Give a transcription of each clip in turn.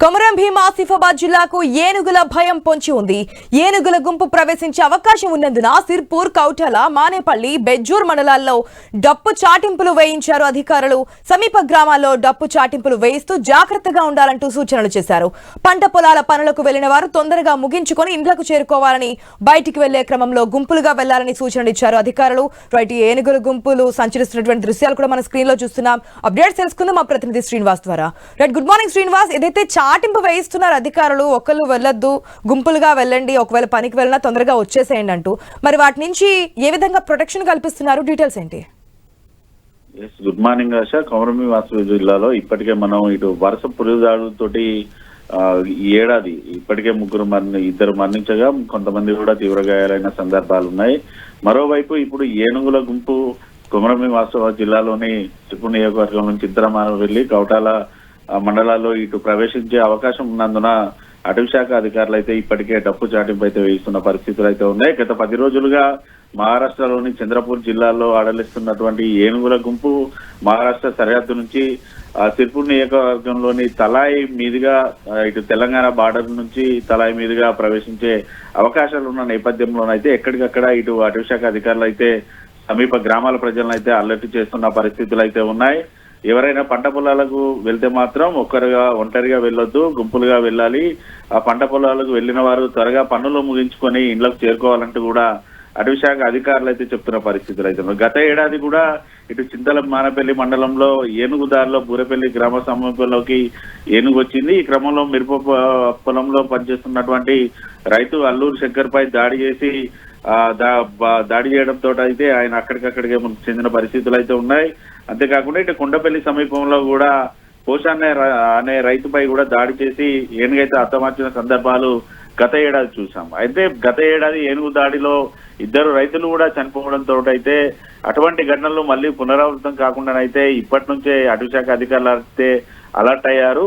కొమరం భీం ఆసిఫాబాద్ జిల్లాకు ఏనుగుల భయం పొంచి ఉంది. ఏనుగుల గుంపు ప్రవేశించే అవకాశం ఉన్నందున సిర్పూర్, కౌటల, మానేపల్లి, బెజ్జూర్ మండలాల్లో డప్పు చాటింపులు వేయించారు అధికారులు. సమీప గ్రామాల్లో డప్పు చాటింపులు వేయిస్తూ జాగ్రత్తగా ఉండాలంటూ సూచనలు చేశారు. పంట పొలాల పనులకు వెళ్లిన వారు తొందరగా ముగించుకొని ఇండ్లకు చేరుకోవాలని, బయటికి వెళ్లే క్రమంలో గుంపులుగా వెళ్లాలని సూచనలు ఇచ్చారు అధికారులు. రైట్, ఏనుగుల గుంపులు సంచరిస్తున్నటువంటి దృశ్యాలు కూడా మన స్క్రీన్ లో చూస్తున్నాం. అప్డేట్స్ తెలుసుకుందాం మా ప్రతినిధి శ్రీనివాస్ ద్వారా. Right, good morning Srinivas. ఏదైతే చాటింపు వేయిస్తున్నారు అధికారులు, ఒకళ్ళు వెళ్ళొద్దు, గుంపులుగా వెళ్ళండి, ఒకవేళ పనికి వెళ్ళినా తొందరగా వచ్చేసేయండి అంటూ, మరి వాటి నుంచి ఏ విధంగా ప్రొటెక్షన్ కల్పిస్తున్నారు, డీటెయిల్స్ ఏంటి? గుడ్ మార్నింగ్ ఆశ. కొమరం భీం ఆసిఫాబాద్ జిల్లాలో ఇప్పటికే మనం ఇటు వరుస పురుగుదాడులతోటి ఈ ఏడాది ఇప్పటికే ఇద్దరు మరణించగా కొంతమంది కూడా తీవ్ర గాయాలైన సందర్భాలు ఉన్నాయి. మరోవైపు ఇప్పుడు ఏనుగుల గుంపు కొమరం భీం ఆసిఫాబాద్ జిల్లాలోని సిర్పూర్ నియోజకవర్గం నుంచి ఇద్దరమాన వెళ్లి కౌటాల మండలాల్లో ఇటు ప్రవేశించే అవకాశం ఉన్నందున అటవీ శాఖ అధికారులు అయితే ఇప్పటికే డప్పు చాటింపు అయితే వేయిస్తున్న పరిస్థితులు అయితే ఉన్నాయి. గత 10 రోజులుగా మహారాష్ట్రలోని చంద్రపూర్ జిల్లాలో ఆడలిస్తున్నటువంటి ఏనుగుల గుంపు మహారాష్ట్ర సరిహద్దు నుంచి సిర్పూర్ నియోజకవర్గంలోని తలాయి మీదుగా ఇటు తెలంగాణ బార్డర్ నుంచి తలాయి మీదుగా ప్రవేశించే అవకాశాలు ఉన్న నేపథ్యంలోనైతే ఎక్కడికక్కడ ఇటు అటవీ శాఖ అధికారులు అయితే సమీప గ్రామాల ప్రజలను అయితే అలర్ట్ చేస్తున్న పరిస్థితులు అయితే ఉన్నాయి. ఎవరైనా పంట పొలాలకు వెళ్తే మాత్రం ఒంటరిగా వెళ్ళొద్దు, గుంపులుగా వెళ్ళాలి. ఆ పంట పొలాలకు వెళ్లిన వారు త్వరగా పనులు ముగించుకొని ఇండ్లకు చేరుకోవాలంటూ కూడా అటవీ శాఖ అధికారులు అయితే చెప్తున్న పరిస్థితులు అయితే ఉన్నాయి. గత ఏడాది కూడా ఇటు చింతల మానపల్లి మండలంలో ఏనుగుదారిలో బూరపల్లి గ్రామ సమీపంలోకి ఏనుగు వచ్చింది. ఈ క్రమంలో మిరప పొలంలో పనిచేస్తున్నటువంటి రైతు అల్లూరు శంకర్ పై దాడి చేసి దాడి చేయడంతో అయితే ఆయన అక్కడికక్కడికే చెందిన పరిస్థితులు అయితే ఉన్నాయి. అంతేకాకుండా ఇటు కొండపల్లి సమీపంలో కూడా పోషాన్న అనే రైతుపై కూడా దాడి చేసి ఏనుగైతే హతమార్చిన సందర్భాలు గత ఏడాది చూసాం. అయితే గత ఏడాది ఏనుగు దాడిలో 2 రైతులు కూడా చనిపోవడంతో అయితే అటువంటి ఘటనలు మళ్ళీ పునరావృతం కాకుండానైతే ఇప్పటి నుంచే అటవీ శాఖ అధికారులు అయితే అలర్ట్ అయ్యారు.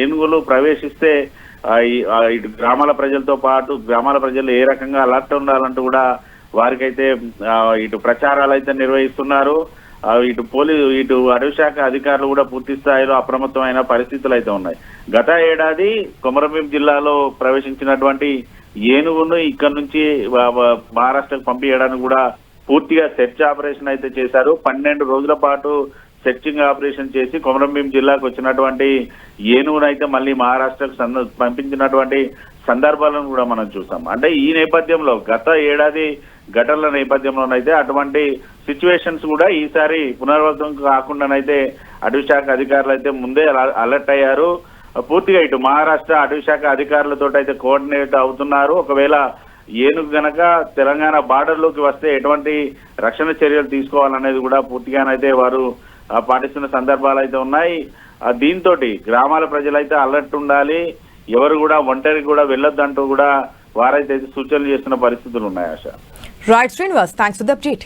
ఏనుగులు ప్రవేశిస్తే ఇటు గ్రామాల ప్రజలతో పాటు గ్రామాల ప్రజలు ఏ రకంగా అలర్ట్ ఉండాలంటూ కూడా వారికైతే ఇటు ప్రచారాలు అయితే నిర్వహిస్తున్నారు. ఇటు అటవీ శాఖ అధికారులు కూడా పూర్తి స్థాయిలో అప్రమత్తమైన పరిస్థితులు అయితే ఉన్నాయి. గత ఏడాది కొమరం భీం జిల్లాలో ప్రవేశించినటువంటి ఏనుగును ఇక్కడ నుంచి మహారాష్ట్రకు పంపించడానికి కూడా పూర్తిగా సెర్చ్ ఆపరేషన్ అయితే చేశారు. 12 రోజుల పాటు సెర్చింగ్ ఆపరేషన్ చేసి కొమరం భీం జిల్లాకు వచ్చినటువంటి ఏనుగునైతే మళ్ళీ మహారాష్ట్రకు పంపించినటువంటి సందర్భాలను కూడా మనం చూసాం. అంటే ఈ నేపథ్యంలో గత ఏడాది ఘటనల నేపథ్యంలోనైతే అటువంటి సిచ్యువేషన్స్ కూడా ఈసారి పునరావృతం కాకుండానైతే అటవీ శాఖ అధికారులు అయితే ముందే అలర్ట్ అయ్యారు. పూర్తిగా ఇటు మహారాష్ట్ర అటవీ శాఖ అధికారులతో అయితే కోఆర్డినేట్ అవుతున్నారు. ఒకవేళ ఏనుగు గనక తెలంగాణ బార్డర్ లోకి వస్తే ఎటువంటి రక్షణ చర్యలు తీసుకోవాలనేది కూడా పూర్తిగానైతే వారు పాటిస్తున్న సందర్భాలు అయితే ఉన్నాయి. దీంతో గ్రామాల ప్రజలైతే అలర్ట్ ఉండాలి, ఎవరు కూడా ఒంటరి కూడా వెళ్ళొద్దంటూ కూడా వారైతే సూచనలు చేస్తున్న పరిస్థితులు ఉన్నాయి. Asha. Right Srinivas, thanks for the update.